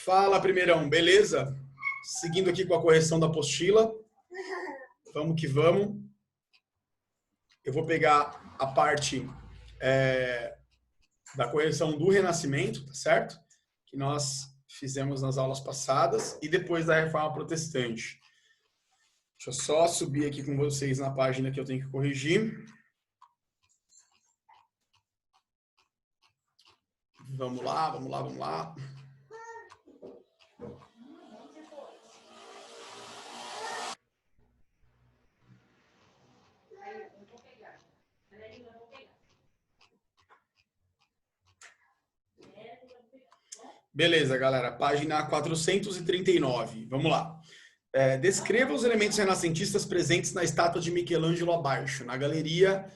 Fala, primeirão, beleza? Seguindo aqui com a correção da apostila. Vamos que vamos. Eu vou pegar a parte da correção do Renascimento, tá certo? Que nós fizemos nas aulas passadas, e depois da Reforma Protestante. Deixa eu só subir aqui com vocês na página que eu tenho que corrigir. Vamos lá, vamos lá, vamos lá. Beleza, galera. Página 439. Vamos lá. Descreva os elementos renascentistas presentes na estátua de Michelangelo abaixo, na galeria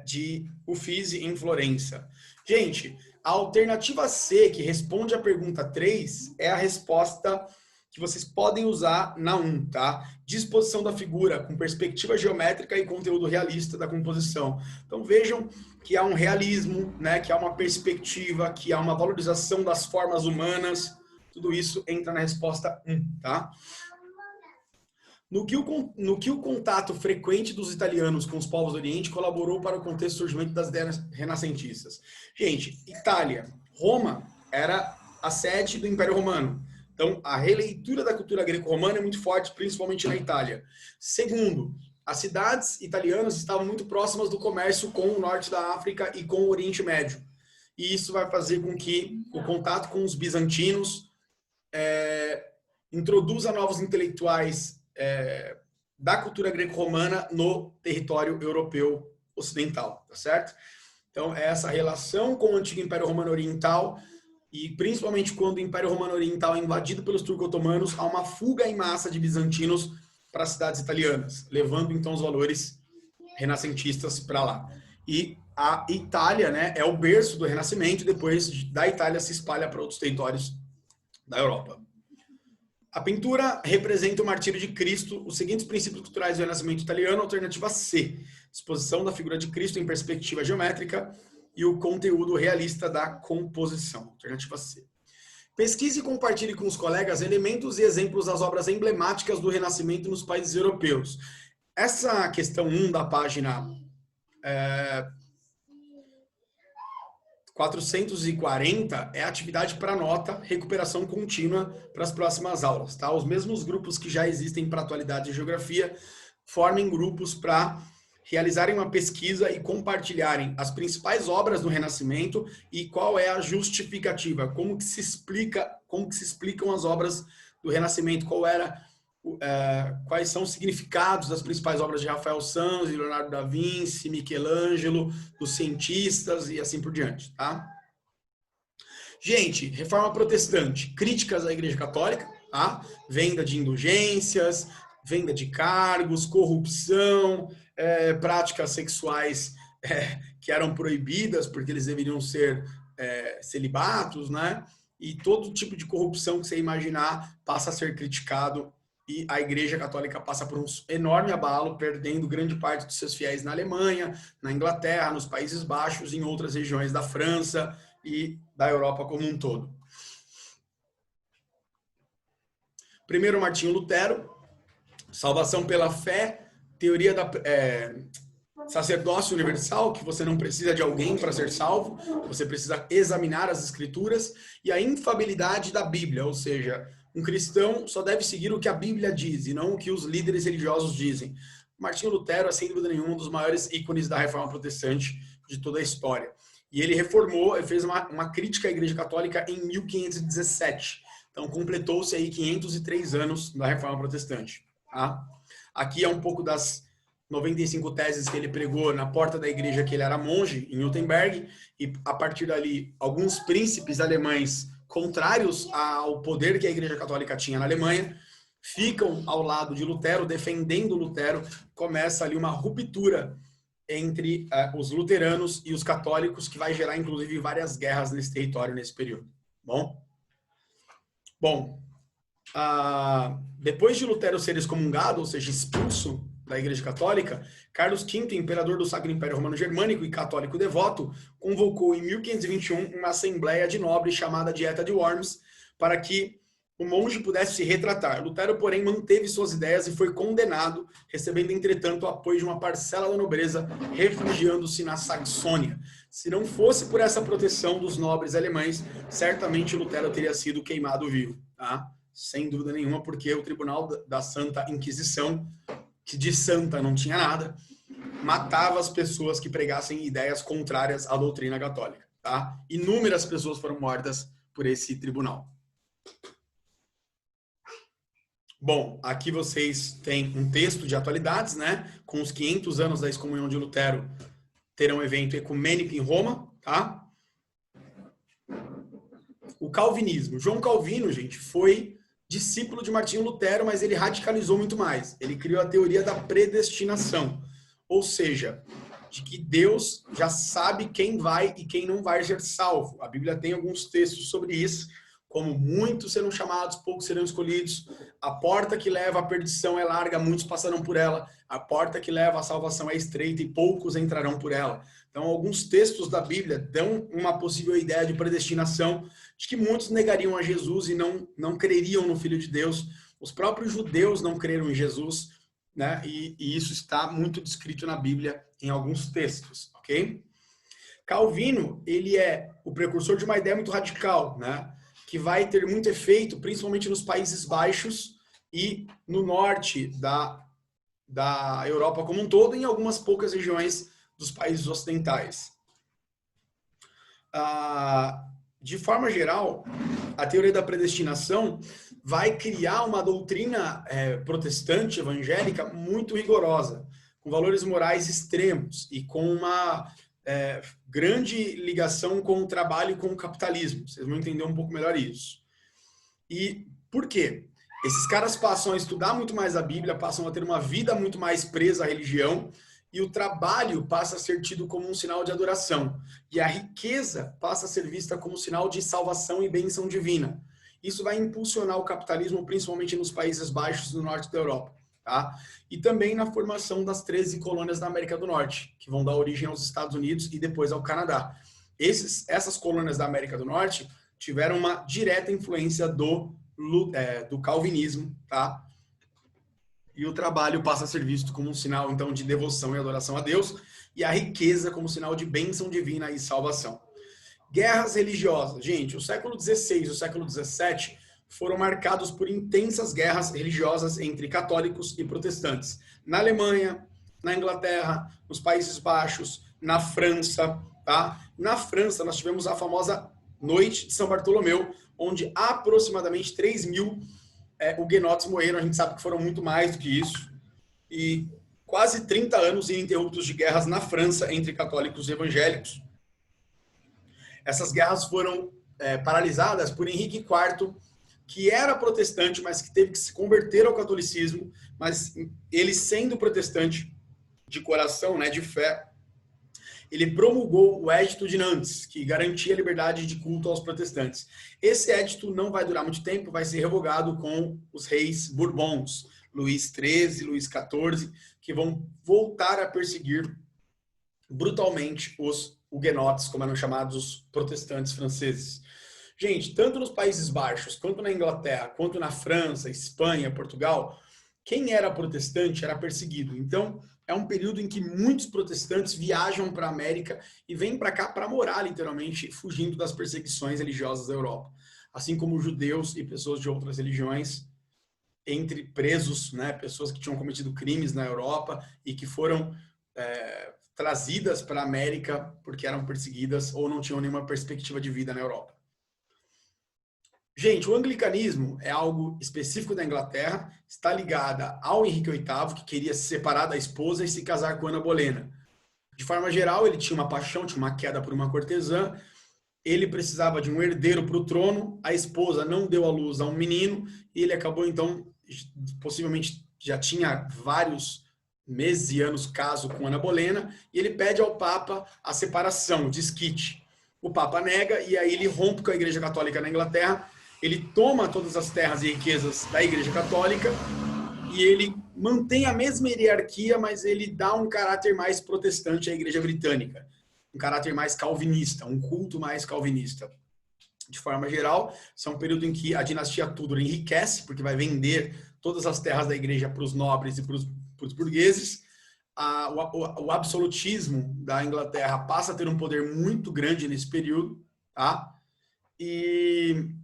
de Uffizi, em Florença. Gente, a alternativa C, que responde à pergunta 3, é a resposta que vocês podem usar na 1, tá? Disposição da figura, com perspectiva geométrica e conteúdo realista da composição. Então vejam que há um realismo, né? Que há uma perspectiva, que há uma valorização das formas humanas. Tudo isso entra na resposta 1, tá? No que o contato frequente dos italianos com os povos do Oriente colaborou para o contexto do surgimento das ideias renascentistas? Gente, Itália, Roma era a sede do Império Romano. Então, a releitura da cultura greco-romana é muito forte, principalmente na Itália. Segundo, as cidades italianas estavam muito próximas do comércio com o norte da África e com o Oriente Médio. E isso vai fazer com que o contato com os bizantinos introduza novos intelectuais da cultura greco-romana no território europeu ocidental, tá certo? Então, essa relação com o antigo Império Romano Oriental, e principalmente quando o Império Romano Oriental é invadido pelos turco-otomanos, há uma fuga em massa de bizantinos para as cidades italianas, levando então os valores renascentistas para lá. E a Itália, né, é o berço do Renascimento, e depois da Itália se espalha para outros territórios da Europa. A pintura representa o martírio de Cristo. Os seguintes princípios culturais do Renascimento italiano, alternativa C. Disposição da figura de Cristo em perspectiva geométrica e o conteúdo realista da composição. Alternativa C. Pesquise e compartilhe com os colegas elementos e exemplos das obras emblemáticas do Renascimento nos países europeus. Essa questão 1 da página 440 é atividade para nota, recuperação contínua para as próximas aulas, tá? Os mesmos grupos que já existem para atualidade e geografia formem grupos para realizarem uma pesquisa e compartilharem as principais obras do Renascimento e qual é a justificativa, como que se explicam as obras do Renascimento, quais são os significados das principais obras de Rafael Sanzio, Leonardo da Vinci, Michelangelo, dos cientistas e assim por diante, tá? Gente, Reforma Protestante, críticas à Igreja Católica, tá? Venda de indulgências, venda de cargos, corrupção, práticas sexuais que eram proibidas porque eles deveriam ser celibatos, né? E todo tipo de corrupção que você imaginar passa a ser criticado, e a Igreja Católica passa por um enorme abalo, perdendo grande parte dos seus fiéis na Alemanha, na Inglaterra, nos Países Baixos, em outras regiões da França e da Europa como um todo. Primeiro, Martinho Lutero, salvação pela fé, teoria da sacerdócio universal, que você não precisa de alguém para ser salvo, você precisa examinar as escrituras, e a infalibilidade da Bíblia, ou seja, um cristão só deve seguir o que a Bíblia diz e não o que os líderes religiosos dizem. Martinho Lutero é, sem dúvida nenhuma, um dos maiores ícones da Reforma Protestante de toda a história. E ele reformou, ele fez uma crítica à Igreja Católica em 1517. Então, completou-se aí 503 anos da Reforma Protestante. Tá? Aqui é um pouco das 95 teses que ele pregou na porta da igreja que ele era monge, em Wittenberg, e a partir dali, alguns príncipes alemães contrários ao poder que a Igreja Católica tinha na Alemanha, ficam ao lado de Lutero, defendendo Lutero. Começa ali uma ruptura entre os luteranos e os católicos, que vai gerar, inclusive, várias guerras nesse território, nesse período. Bom, depois de Lutero ser excomungado, ou seja, expulso da Igreja Católica, Carlos V, imperador do Sacro Império Romano Germânico e católico devoto, convocou em 1521 uma assembleia de nobres chamada Dieta de Worms, para que o monge pudesse se retratar. Lutero, porém, manteve suas ideias e foi condenado, recebendo, entretanto, o apoio de uma parcela da nobreza, refugiando-se na Saxônia. Se não fosse por essa proteção dos nobres alemães, certamente Lutero teria sido queimado vivo, tá? Sem dúvida nenhuma, porque o Tribunal da Santa Inquisição, que de santa não tinha nada, matava as pessoas que pregassem ideias contrárias à doutrina católica, tá? Inúmeras pessoas foram mortas por esse tribunal. Bom, aqui vocês têm um texto de atualidades, né? Com os 500 anos da excomunhão de Lutero, terão um evento ecumênico em Roma, tá? O calvinismo. João Calvino, gente, foi discípulo de Martinho Lutero, mas ele radicalizou muito mais. Ele criou a teoria da predestinação, ou seja, de que Deus já sabe quem vai e quem não vai ser salvo. A Bíblia tem alguns textos sobre isso, como muitos serão chamados, poucos serão escolhidos. A porta que leva à perdição é larga, muitos passarão por ela. A porta que leva à salvação é estreita e poucos entrarão por ela. Então, alguns textos da Bíblia dão uma possível ideia de predestinação, de que muitos negariam a Jesus e não creriam no Filho de Deus. Os próprios judeus não creram em Jesus, né? E isso está muito descrito na Bíblia em alguns textos, ok? Calvino, ele é o precursor de uma ideia muito radical, né? Que vai ter muito efeito, principalmente nos Países Baixos e no norte da Europa como um todo, e em algumas poucas regiões dos países ocidentais. De forma geral, a teoria da predestinação vai criar uma doutrina protestante, evangélica, muito rigorosa, com valores morais extremos e com uma grande ligação com o trabalho e com o capitalismo. Vocês vão entender um pouco melhor isso. E por quê? Esses caras passam a estudar muito mais a Bíblia, passam a ter uma vida muito mais presa à religião, e o trabalho passa a ser tido como um sinal de adoração. E a riqueza passa a ser vista como sinal de salvação e bênção divina. Isso vai impulsionar o capitalismo, principalmente nos Países Baixos do norte da Europa. Tá? E também na formação das 13 colônias da América do Norte, que vão dar origem aos Estados Unidos e depois ao Canadá. Essas colônias da América do Norte tiveram uma direta influência do calvinismo, tá? E o trabalho passa a ser visto como um sinal, então, de devoção e adoração a Deus, e a riqueza como sinal de bênção divina e salvação. Guerras religiosas. Gente, o século XVI e o século XVII foram marcados por intensas guerras religiosas entre católicos e protestantes. Na Alemanha, na Inglaterra, nos Países Baixos, na França, tá? Na França, nós tivemos a famosa Noite de São Bartolomeu, onde aproximadamente 3.000 huguenotes morreram. A gente sabe que foram muito mais do que isso. E quase 30 anos ininterruptos de guerras na França entre católicos e evangélicos. Essas guerras foram paralisadas por Henrique IV, que era protestante, mas que teve que se converter ao catolicismo, mas ele, sendo protestante de coração, né, de fé, ele promulgou o Edito de Nantes, que garantia a liberdade de culto aos protestantes. Esse edito não vai durar muito tempo, vai ser revogado com os reis Bourbons, Luís XIII, Luís XIV, que vão voltar a perseguir brutalmente os huguenotes, como eram chamados os protestantes franceses. Gente, tanto nos Países Baixos, quanto na Inglaterra, quanto na França, Espanha, Portugal, quem era protestante era perseguido. Então, é um período em que muitos protestantes viajam para a América e vêm para cá para morar, literalmente, fugindo das perseguições religiosas da Europa. Assim como judeus e pessoas de outras religiões, entre presos, né, pessoas que tinham cometido crimes na Europa e que foram trazidas para a América porque eram perseguidas ou não tinham nenhuma perspectiva de vida na Europa. Gente, o anglicanismo é algo específico da Inglaterra, está ligada ao Henrique VIII, que queria se separar da esposa e se casar com Ana Bolena. De forma geral, ele tinha uma paixão, tinha uma queda por uma cortesã, ele precisava de um herdeiro para o trono, a esposa não deu à luz a um menino, e ele acabou, então, possivelmente já tinha vários meses e anos caso com Ana Bolena, e ele pede ao Papa a separação, o desquite. O Papa nega, e aí ele rompe com a Igreja Católica na Inglaterra. Ele toma todas as terras e riquezas da Igreja Católica e ele mantém a mesma hierarquia, mas ele dá um caráter mais protestante à Igreja Britânica, um caráter mais calvinista, um culto mais calvinista. de forma geral. Esse é um período em que a dinastia Tudor enriquece, porque vai vender todas as terras da igreja para os nobres e para os burgueses. O absolutismo da Inglaterra passa a ter um poder muito grande nesse período, tá? E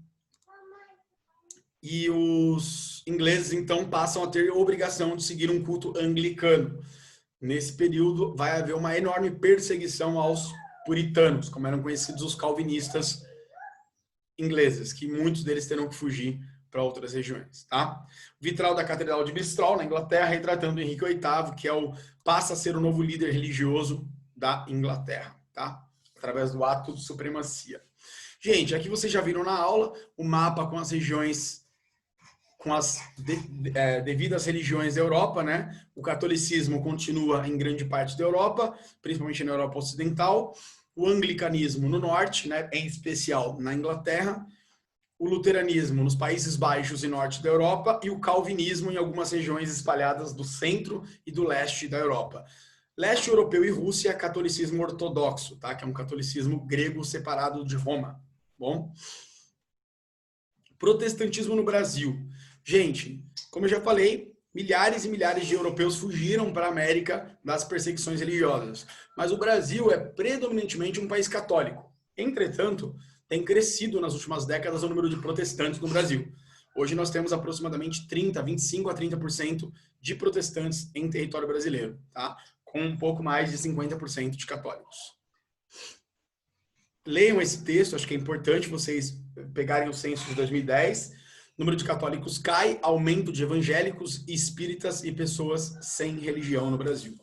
os ingleses, então, passam a ter obrigação de seguir um culto anglicano. Nesse período, vai haver uma enorme perseguição aos puritanos, como eram conhecidos os calvinistas ingleses, que muitos deles terão que fugir para outras regiões, tá? Vitral da Catedral de Bristol, na Inglaterra, retratando Henrique VIII, que passa a ser o novo líder religioso da Inglaterra, tá? Através do ato de supremacia. Gente, aqui vocês já viram na aula o mapa com as regiões, com as devidas religiões da Europa, né? O catolicismo continua em grande parte da Europa, principalmente na Europa Ocidental. O anglicanismo no norte, né? Em especial na Inglaterra. O luteranismo nos Países Baixos e norte da Europa. E o calvinismo em algumas regiões espalhadas do centro e do leste da Europa. Leste europeu e Rússia, catolicismo ortodoxo, tá? Que é um catolicismo grego separado de Roma. Bom? Protestantismo no Brasil. Gente, como eu já falei, milhares e milhares de europeus fugiram para a América das perseguições religiosas. Mas o Brasil é predominantemente um país católico. Entretanto, tem crescido nas últimas décadas o número de protestantes no Brasil. Hoje nós temos aproximadamente 25 a 30% de protestantes em território brasileiro, tá? Com um pouco mais de 50% de católicos. Leiam esse texto, acho que é importante vocês pegarem o censo de 2010. O número de católicos cai, aumento de evangélicos, espíritas e pessoas sem religião no Brasil.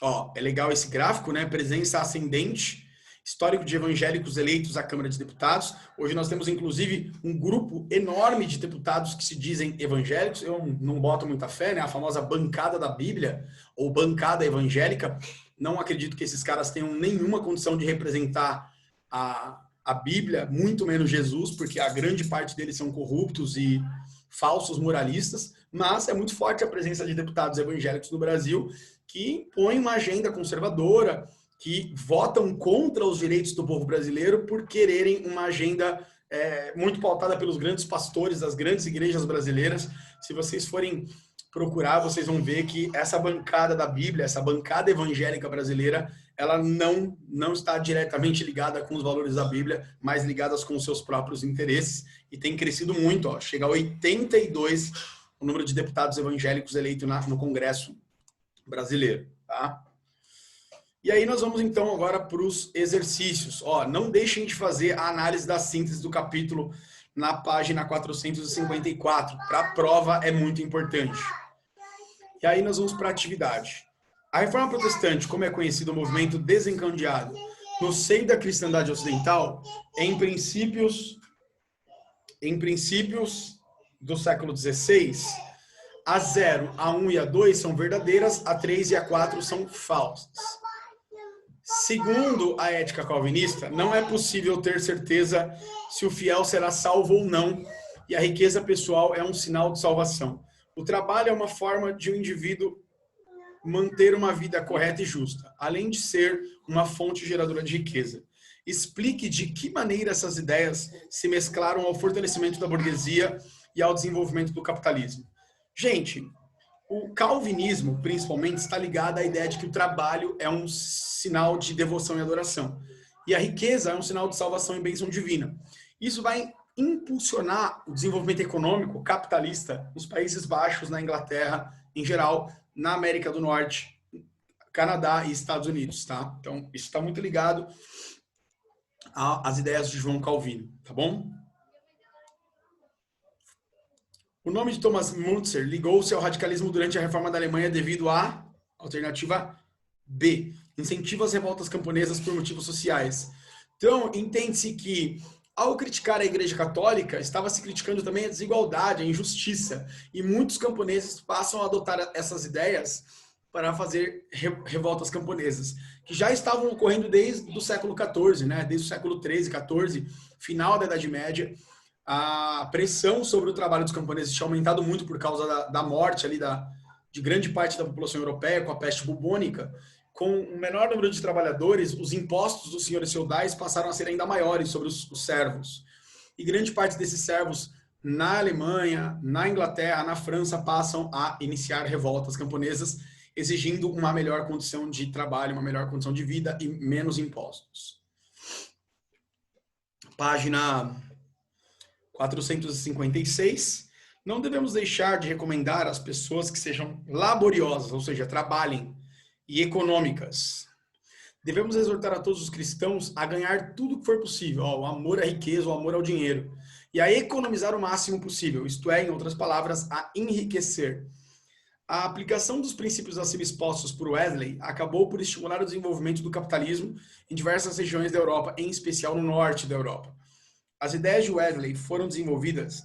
Ó, é legal esse gráfico, né? Presença ascendente, histórico de evangélicos eleitos à Câmara de Deputados. Hoje nós temos, inclusive, um grupo enorme de deputados que se dizem evangélicos. Eu não boto muita fé, né? A famosa bancada da Bíblia, ou bancada evangélica. Não acredito que esses caras tenham nenhuma condição de representar a Bíblia, muito menos Jesus, porque a grande parte deles são corruptos e falsos moralistas, mas é muito forte a presença de deputados evangélicos no Brasil que impõem uma agenda conservadora, que votam contra os direitos do povo brasileiro por quererem uma agenda muito pautada pelos grandes pastores das grandes igrejas brasileiras. Se vocês forem procurar, vocês vão ver que essa bancada da Bíblia, essa bancada evangélica brasileira, ela não está diretamente ligada com os valores da Bíblia, mas ligadas com os seus próprios interesses, e tem crescido muito, ó, chega a 82 o número de deputados evangélicos eleitos no Congresso brasileiro, tá? E aí nós vamos então agora para os exercícios. Ó, não deixem de fazer a análise da síntese do capítulo na página 454. Para a prova é muito importante. E aí nós vamos para a atividade. A Reforma Protestante, como é conhecido o movimento desencadeado no seio da cristandade ocidental, em princípios do século XVI, a 0, a 1 e a 2 são verdadeiras, a 3 e a 4 são falsas. Segundo a ética calvinista, não é possível ter certeza se o fiel será salvo ou não, e a riqueza pessoal é um sinal de salvação. O trabalho é uma forma de um indivíduo manter uma vida correta e justa, além de ser uma fonte geradora de riqueza. Explique de que maneira essas ideias se mesclaram ao fortalecimento da burguesia e ao desenvolvimento do capitalismo. Gente, o calvinismo, principalmente, está ligado à ideia de que o trabalho é um sinal de devoção e adoração. E a riqueza é um sinal de salvação e bênção divina. Isso vai impulsionar o desenvolvimento econômico capitalista nos Países Baixos, na Inglaterra, em geral, na América do Norte, Canadá e Estados Unidos, tá? Então, isso está muito ligado às ideias de João Calvino, tá bom? O nome de Thomas Müntzer ligou-se ao radicalismo durante a Reforma da Alemanha devido à alternativa B, incentivo às revoltas camponesas por motivos sociais. Então, entende-se que, ao criticar a Igreja Católica, estava se criticando também a desigualdade, a injustiça, e muitos camponeses passam a adotar essas ideias para fazer revoltas camponesas, que já estavam ocorrendo desde o século XIV, né? Desde o século XIII, XIV, final da Idade Média. A pressão sobre o trabalho dos camponeses tinha aumentado muito por causa da morte ali de grande parte da população europeia com a peste bubônica, com o menor número de trabalhadores, os impostos dos senhores feudais passaram a ser ainda maiores sobre os servos. E grande parte desses servos na Alemanha, na Inglaterra, na França, passam a iniciar revoltas camponesas, exigindo uma melhor condição de trabalho, uma melhor condição de vida e menos impostos. Página 456. Não devemos deixar de recomendar às pessoas que sejam laboriosas, ou seja, trabalhem, e econômicas. Devemos exortar a todos os cristãos a ganhar tudo que for possível, ó, o amor à riqueza, o amor ao dinheiro, e a economizar o máximo possível, isto é, em outras palavras, a enriquecer. A aplicação dos princípios acima expostos por Wesley acabou por estimular o desenvolvimento do capitalismo em diversas regiões da Europa, em especial no norte da Europa. As ideias de Wesley foram desenvolvidas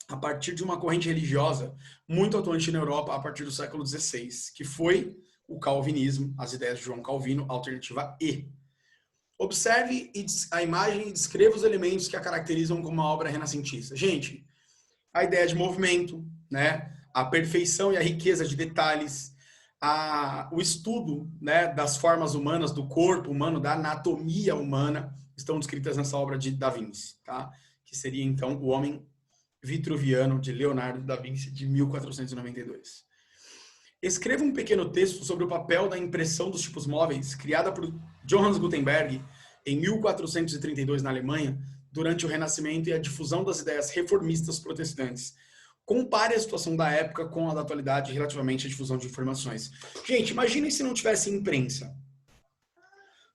a partir de uma corrente religiosa muito atuante na Europa a partir do século XVI, que foi o calvinismo, as ideias de João Calvino, alternativa E. Observe a imagem e descreva os elementos que a caracterizam como uma obra renascentista. Gente, a ideia de movimento, né? A perfeição e a riqueza de detalhes, o estudo, né, das formas humanas, do corpo humano, da anatomia humana, estão descritas nessa obra de Da Vinci, tá? Que seria, então, o Homem Vitruviano, de Leonardo da Vinci, de 1492. Escreva um pequeno texto sobre o papel da impressão dos tipos móveis, criada por Johannes Gutenberg em 1432 na Alemanha, durante o Renascimento e a difusão das ideias reformistas protestantes. Compare a situação da época com a da atualidade relativamente à difusão de informações. Gente, imaginem se não tivesse imprensa.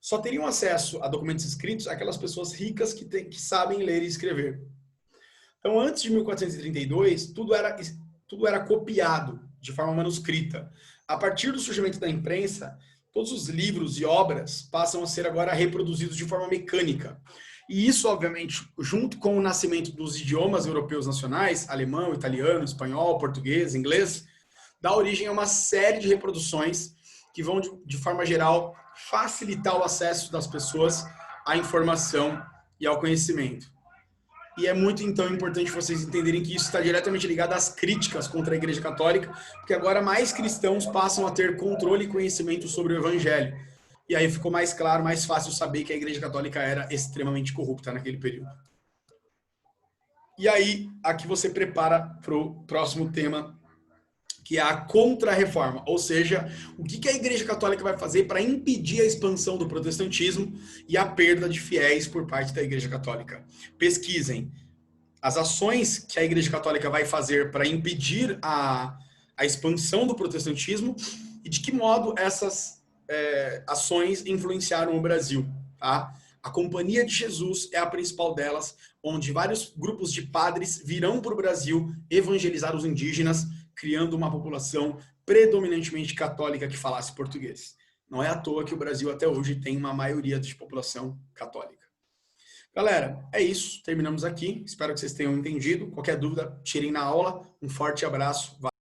Só teriam acesso a documentos escritos aquelas pessoas ricas que sabem ler e escrever. Então, antes de 1432, tudo era copiado de forma manuscrita. A partir do surgimento da imprensa, todos os livros e obras passam a ser agora reproduzidos de forma mecânica. E isso, obviamente, junto com o nascimento dos idiomas europeus nacionais, alemão, italiano, espanhol, português, inglês, dá origem a uma série de reproduções que vão, de forma geral, facilitar o acesso das pessoas à informação e ao conhecimento. E é muito, então, importante vocês entenderem que isso está diretamente ligado às críticas contra a Igreja Católica, porque agora mais cristãos passam a ter controle e conhecimento sobre o Evangelho. E aí ficou mais claro, mais fácil saber que a Igreja Católica era extremamente corrupta naquele período. E aí, aqui você prepara para o próximo tema, que é a Contra-Reforma, ou seja, o que a Igreja Católica vai fazer para impedir a expansão do protestantismo e a perda de fiéis por parte da Igreja Católica. Pesquisem as ações que a Igreja Católica vai fazer para impedir a expansão do protestantismo e de que modo essas ações influenciaram o Brasil. Tá? A Companhia de Jesus é a principal delas, onde vários grupos de padres virão para o Brasil evangelizar os indígenas, criando uma população predominantemente católica que falasse português. Não é à toa que o Brasil até hoje tem uma maioria de população católica. Galera, é isso. Terminamos aqui. Espero que vocês tenham entendido. Qualquer dúvida, tirem na aula. Um forte abraço.